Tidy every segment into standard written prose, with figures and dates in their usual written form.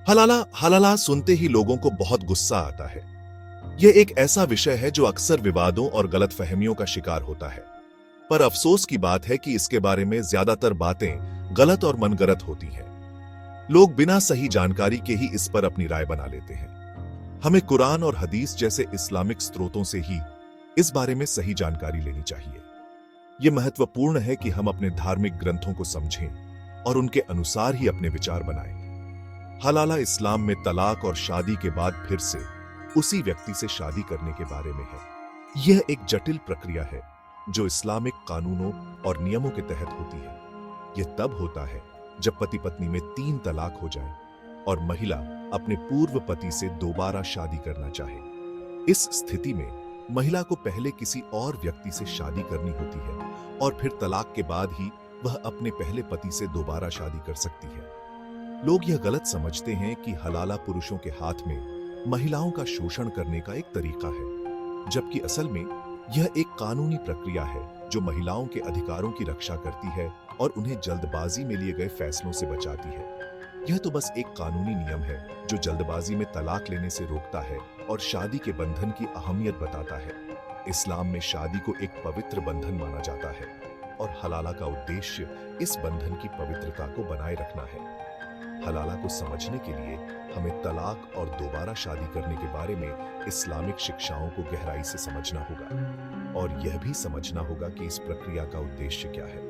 हलाला हलाला सुनते ही लोगों को बहुत गुस्सा आता है। यह एक ऐसा विषय है जो अक्सर विवादों और गलतफहमियों का शिकार होता है। पर अफसोस की बात है कि इसके बारे में ज्यादातर बातें गलत और मनगढ़ंत होती हैं। लोग बिना सही जानकारी के ही इस पर अपनी राय बना लेते हैं। हमें कुरान और हदीस जैसे इस्लामिक स्रोतों से ही इस बारे में सही जानकारी लेनी चाहिए। यह महत्वपूर्ण है कि हम अपने धार्मिक ग्रंथों को समझें और उनके अनुसार ही अपने विचार बनाएं। हलाला इस्लाम में तलाक और शादी के बाद फिर से उसी व्यक्ति से शादी करने के बारे में है। यह एक जटिल प्रक्रिया है जो इस्लामिक कानूनों और नियमों के तहत होती है। यह तब होता है जब पति पत्नी में 3 तलाक हो जाए और महिला अपने पूर्व पति से दोबारा शादी करना चाहे। इस स्थिति में महिला को पहले किसी और व्यक्ति से शादी करनी होती है और फिर तलाक के बाद ही वह अपने पहले पति से दोबारा शादी कर सकती है। लोग यह गलत समझते हैं कि हलाला पुरुषों के हाथ में महिलाओं का शोषण करने का एक तरीका है, जबकि असल में यह एक कानूनी प्रक्रिया है जो महिलाओं के अधिकारों की रक्षा करती है और उन्हें जल्दबाजी में लिए गए फैसलों से बचाती है। यह तो बस एक कानूनी नियम है जो जल्दबाजी में तलाक लेने से रोकता है और शादी के बंधन की अहमियत बताता है। इस्लाम में शादी को एक पवित्र बंधन माना जाता है और हलाला का उद्देश्य इस बंधन की पवित्रता को बनाए रखना है। हलाला को समझने के लिए हमें तलाक और दोबारा शादी करने के बारे में इस्लामिक शिक्षाओं को गहराई से समझना होगा और यह भी समझना होगा कि इस प्रक्रिया का उद्देश्य क्या है।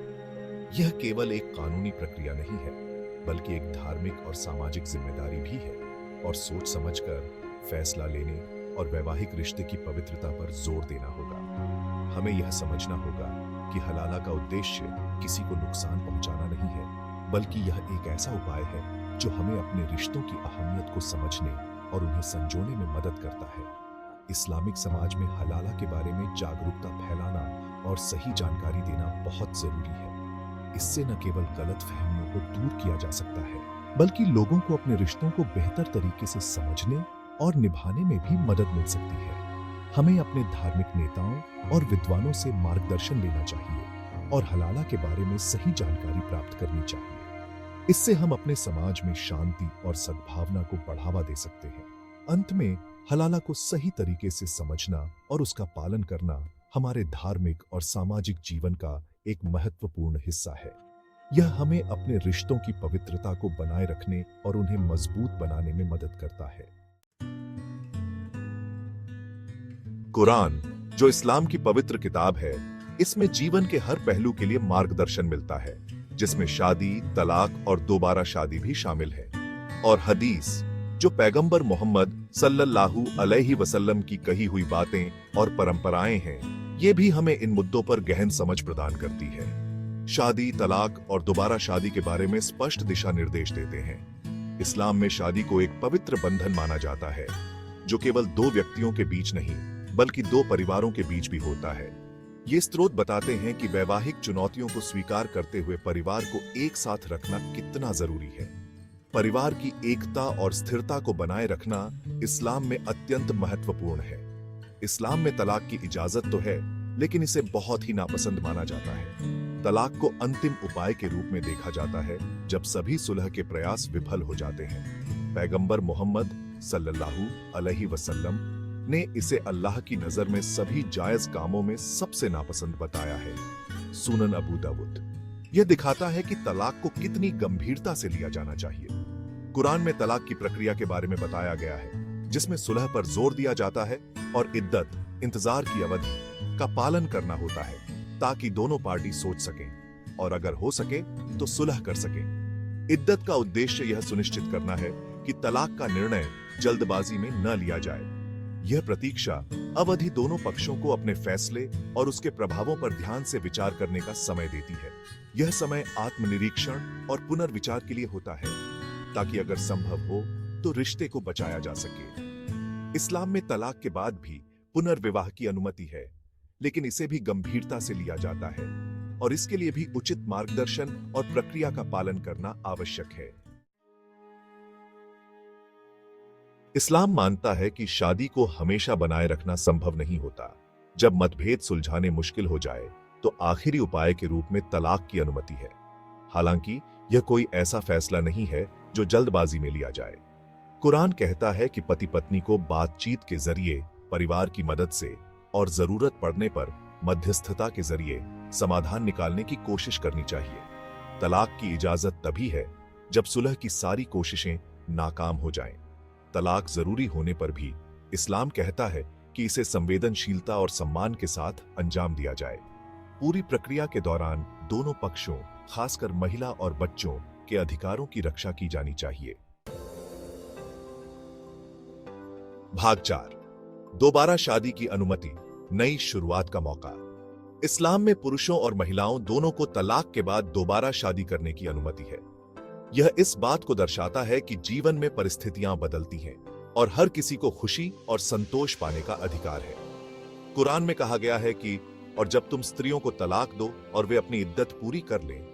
यह केवल एक कानूनी प्रक्रिया नहीं है, बल्कि एक धार्मिक और सामाजिक जिम्मेदारी भी है और सोच समझकर फैसला लेने और वैवाहिक रिश्ते की पवित्रता पर जोर देना होगा। हमें यह समझना होगा कि हलाला का उद्देश्य किसी को नुकसान पहुंचाना नहीं है, बल्कि यह एक ऐसा उपाय है जो हमें अपने रिश्तों की अहमियत को समझने और उन्हें संजोने में मदद करता है। इस्लामिक समाज में हलाला के बारे में जागरूकता फैलाना और सही जानकारी देना बहुत जरूरी है। इससे न केवल गलत फहमियों को दूर किया जा सकता है, बल्कि लोगों को अपने रिश्तों को बेहतर तरीके से समझने और निभाने में भी मदद मिल सकती है। हमें अपने धार्मिक नेताओं और विद्वानों से मार्गदर्शन लेना चाहिए और हलाला के बारे में सही जानकारी प्राप्त करनी चाहिए। इससे हम अपने समाज में शांति और सद्भावना को बढ़ावा दे सकते हैं। अंत में हलाला को सही तरीके से समझना और उसका पालन करना हमारे धार्मिक और सामाजिक जीवन का एक महत्वपूर्ण हिस्सा है। यह हमें अपने रिश्तों की पवित्रता को बनाए रखने और उन्हें मजबूत बनाने में मदद करता है। कुरान, जो इस्लाम की पवित्र किताब है, इसमें जीवन के हर पहलू के लिए मार्गदर्शन मिलता है, जिसमें शादी, तलाक और दोबारा शादी भी शामिल है। और हदीस, जो पैगंबर मोहम्मद सल्लल्लाहु अलैहि वसल्लम की कही हुई बातें और परंपराएं हैं, ये भी हमें इन मुद्दों पर गहन समझ प्रदान करती है। शादी, तलाक और दोबारा शादी के बारे में स्पष्ट दिशा निर्देश देते हैं। इस्लाम में शादी को एक पवित्र बंधन माना जाता है, जो केवल 2 व्यक्तियों के बीच नहीं, बल्कि 2 परिवारों के बीच भी होता है। ये स्रोत बताते हैं कि वैवाहिक चुनौतियों को स्वीकार करते हुए परिवार को एक साथ रखना कितना जरूरी है। परिवार की एकता और स्थिरता को बनाए रखना इस्लाम में अत्यंत महत्वपूर्ण है। इस्लाम में तलाक की इजाजत तो है, लेकिन इसे बहुत ही नापसंद माना जाता है। तलाक को अंतिम उपाय के रूप में देखा जाता है जब सभी सुलह के प्रयास विफल हो जाते हैं। पैगंबर मोहम्मद सल्लल्लाहु अलैहि वसल्लम ने इसे अल्लाह की नजर में सभी जायज कामों में सबसे नापसंद बताया है। सुनन अबू दाऊद। यह दिखाता है कि तलाक को कितनी गंभीरता से लिया जाना चाहिए। कुरान में तलाक की प्रक्रिया के बारे में बताया गया है, जिसमें सुलह पर जोर दिया जाता है और इद्दत, इंतजार की अवधि का पालन करना होता है, ताकि दोनों पार्टी सोच सकें और अगर हो सके तो सुलह कर सकें। इद्दत का उद्देश्य यह सुनिश्चित करना है कि तलाक का निर्णय जल्दबाजी में न लिया जाए। यह प्रतीक्षा अवधि दोनों पक्षों को अपने फैसले और उसके प्रभावों पर ध्यान से विचार करने का समय देती है। यह समय आत्मनिरीक्षण और पुनर्विचार के लिए होता है, ताकि अगर संभव हो तो रिश्ते को बचाया जा सके। इस्लाम में तलाक के बाद भी पुनर्विवाह की अनुमति है, लेकिन इसे भी गंभीरता से लिया जाता है और इसके लिए भी उचित मार्गदर्शन और प्रक्रिया का पालन करना आवश्यक है। इस्लाम मानता है कि शादी को हमेशा बनाए रखना संभव नहीं होता। जब मतभेद सुलझाने मुश्किल हो जाए तो आखिरी उपाय के रूप में तलाक की अनुमति है। हालांकि यह कोई ऐसा फैसला नहीं है जो जल्दबाजी में लिया जाए। कुरान कहता है कि पति पत्नी को बातचीत के जरिए, परिवार की मदद से और जरूरत पड़ने पर मध्यस्थता के जरिए समाधान निकालने की कोशिश करनी चाहिए। तलाक की इजाजत तभी है जब सुलह की सारी कोशिशें नाकाम हो जाएं। तलाक जरूरी होने पर भी इस्लाम कहता है कि इसे संवेदनशीलता और सम्मान के साथ अंजाम दिया जाए। पूरी प्रक्रिया के दौरान दोनों पक्षों, खासकर महिला और बच्चों के अधिकारों की रक्षा की जानी चाहिए। भाग 4, दोबारा शादी की अनुमति, नई शुरुआत का मौका। इस्लाम में पुरुषों और महिलाओं दोनों को तलाक के बाद दोबारा शादी करने की अनुमति है। यह इस बात को दर्शाता है कि जीवन में परिस्थितियां बदलती हैं और हर किसी को खुशी और संतोष पाने का अधिकार है। कुरान में कहा गया है कि और जब तुम स्त्रियों को तलाक दो और वे अपनी इद्दत पूरी कर लें,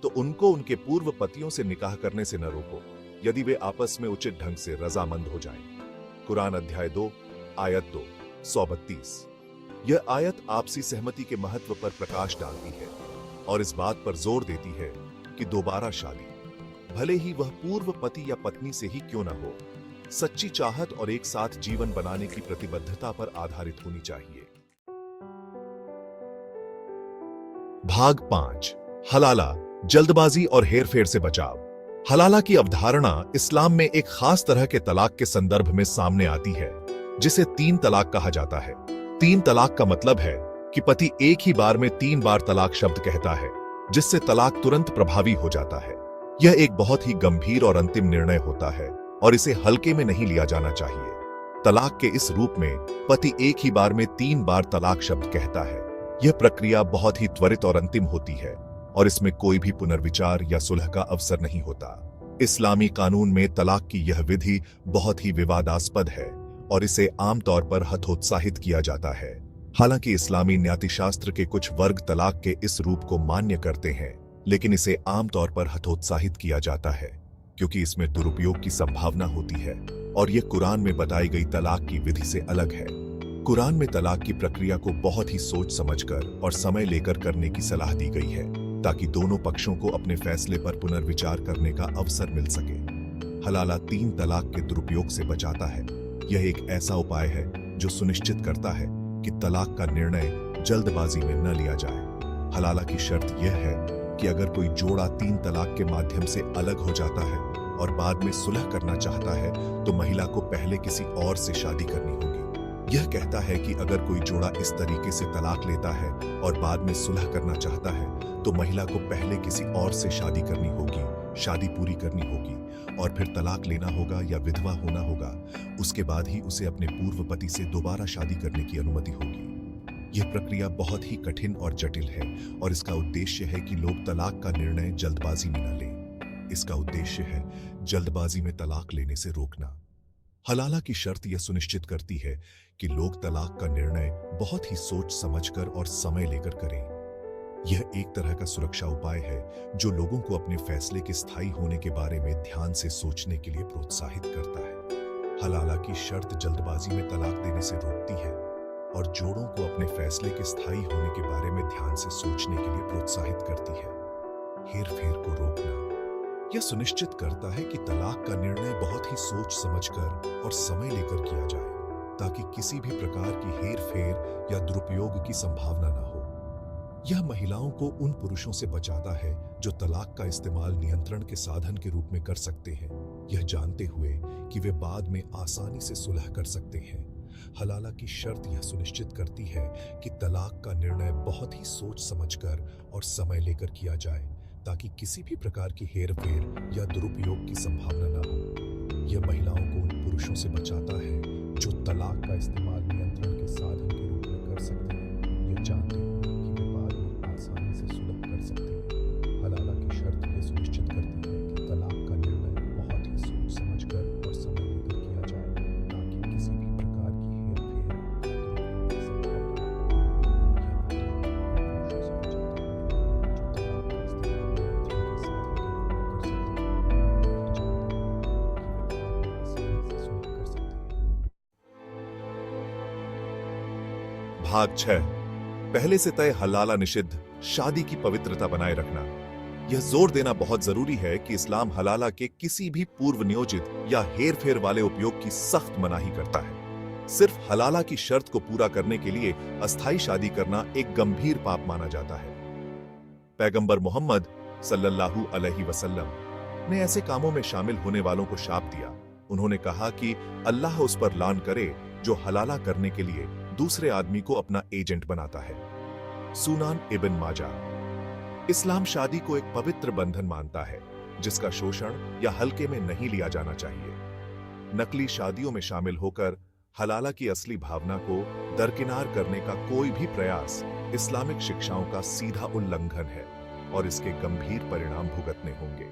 तो उनको उनके पूर्व पतियों से निकाह करने से न रोको, यदि वे आपस में उचित ढंग से रजामंद हो जाएं। कुरान अध्याय 2 आयत 2 132। यह आयत आपसी सहमति के महत्व पर प्रकाश डालती है और इस बात पर जोर देती है कि दोबारा शादी, भले ही वह पूर्व पति या पत्नी से ही क्यों न हो, सच्ची चाहत और एक साथ जीवन बनाने की प्रतिबद्धता पर आधारित होनी चाहिए। भाग 5, हलाला, जल्दबाजी और हेरफेर से बचाव। हलाला की अवधारणा इस्लाम में एक खास तरह के तलाक के संदर्भ में सामने आती है, जिसे 3 तलाक कहा जाता है। 3 तलाक का मतलब है कि पति एक ही बार में 3 बार तलाक शब्द कहता है, जिससे तलाक तुरंत प्रभावी हो जाता है। यह एक बहुत ही गंभीर और अंतिम निर्णय होता है और इसे हल्के में नहीं लिया जाना चाहिए। तलाक के इस रूप में पति एक ही बार में 3 बार तलाक शब्द कहता है। यह प्रक्रिया बहुत ही त्वरित और अंतिम होती है और इसमें कोई भी पुनर्विचार या सुलह का अवसर नहीं होता। इस्लामी कानून में तलाक की यह विधि बहुत ही विवादास्पद है और इसे आमतौर पर हतोत्साहित किया जाता है। हालांकि इस्लामी न्यायशास्त्र के कुछ वर्ग तलाक के इस रूप को मान्य करते हैं, लेकिन इसे आमतौर पर हतोत्साहित किया जाता है क्योंकि इसमें दुरुपयोग की संभावना होती है और यह कुरान में बताई गई तलाक की विधि से अलग है। कुरान में तलाक की प्रक्रिया को बहुत ही सोच समझकर और समय लेकर करने की सलाह दी गई है ताकि दोनों पक्षों को अपने फैसले पर पुनर्विचार करने का अवसर मिल सके। हलाला 3 तलाक के दुरुपयोग से बचाता है। यह एक ऐसा उपाय है जो सुनिश्चित करता है कि तलाक का निर्णय जल्दबाजी में न लिया जाए। हलाला की शर्त यह है कि अगर कोई जोड़ा 3 तलाक के माध्यम से अलग हो जाता है और बाद में सुलह करना चाहता है, तो महिला को पहले किसी और से शादी करनी होगी। यह कहता है कि अगर कोई जोड़ा इस तरीके से तलाक लेता है और बाद में सुलह करना चाहता है, तो महिला को पहले किसी और से शादी करनी होगी, शादी पूरी करनी होगी और फिर तलाक लेना होगा या विधवा होना होगा। उसके बाद ही उसे अपने पूर्व पति से दोबारा शादी करने की अनुमति होगी। यह प्रक्रिया बहुत ही कठिन और जटिल है और इसका उद्देश्य है कि लोग तलाक का निर्णय जल्दबाजी में न लें। इसका उद्देश्य है जल्दबाजी में तलाक लेने से रोकना। हलाला की शर्त यह सुनिश्चित करती है कि लोग तलाक का निर्णय बहुत ही सोच समझकर और समय लेकर करें। यह एक तरह का सुरक्षा उपाय है जो लोगों को अपने फैसले के स्थायी होने के बारे में ध्यान से सोचने के लिए प्रोत्साहित करता है। हलाला की शर्त जल्दबाजी में तलाक देने से रोकती है और जोड़ों को अपने फैसले के स्थायी होने के बारे में ध्यान से सोचने के लिए प्रोत्साहित करती है। हेरफेर को रोकना यह सुनिश्चित करता है कि तलाक का निर्णय बहुत ही सोच समझकर और समय लेकर किया जाए ताकि किसी भी प्रकार की हेरफेर या दुरुपयोग की संभावना न हो। यह महिलाओं को उन पुरुषों से बचाता है जो तलाक का इस्तेमाल नियंत्रण के साधन के रूप में कर सकते हैं, यह जानते हुए कि वे बाद में आसानी से सुलह कर सकते हैं। हलाला की शर्त यह सुनिश्चित करती है कि तलाक का निर्णय बहुत ही सोच समझकर और समय लेकर किया जाए ताकि किसी भी प्रकार की हेरफेर या दुरुपयोग की संभावना न हो। यह महिलाओं को उन पुरुषों से बचाता है जो तलाक का इस्तेमाल नियंत्रण के साधन के रूप में कर सकते हैं, यह जानते हुए कि वे बाद में आसानी से सुलह कर सकते हैं। हलाला की शर्त यह सुनिश्चित करती है कि तलाक का निर्णय बहुत ही सोच समझकर और समय लेकर किया जाए ताकि किसी भी प्रकार की हेरफेर या दुरुपयोग की संभावना न हो। यह भाग 6, पहले से तय हलाला निषिद्ध, शादी की पवित्रता बनाए रखना। यह जोर देना बहुत जरूरी है कि इस्लाम हलाला के किसी भी पूर्व नियोजित या हेरफेर वाले उपयोग की सख्त मनाही करता है। सिर्फ हलाला की शर्त को पूरा करने के लिए अस्थायी शादी करना एक गंभीर पाप माना जाता है। पैगंबर मोहम्मद सल्लल्लाहु अलैहि वसल्लम ने ऐसे कामों में शामिल होने वालों को शाप दिया। उन्होंने कहा कि अल्लाह उस पर लान करे जो हलाला करने के लिए दूसरे आदमी को अपना एजेंट बनाता है। सुनान इब्न माजा। इस्लाम शादी को एक पवित्र बंधन मानता है जिसका शोषण या हल्के में नहीं लिया जाना चाहिए। नकली शादियों में शामिल होकर हलाला की असली भावना को दरकिनार करने का कोई भी प्रयास इस्लामिक शिक्षाओं का सीधा उल्लंघन है और इसके गंभीर परिणाम भुगतने होंगे।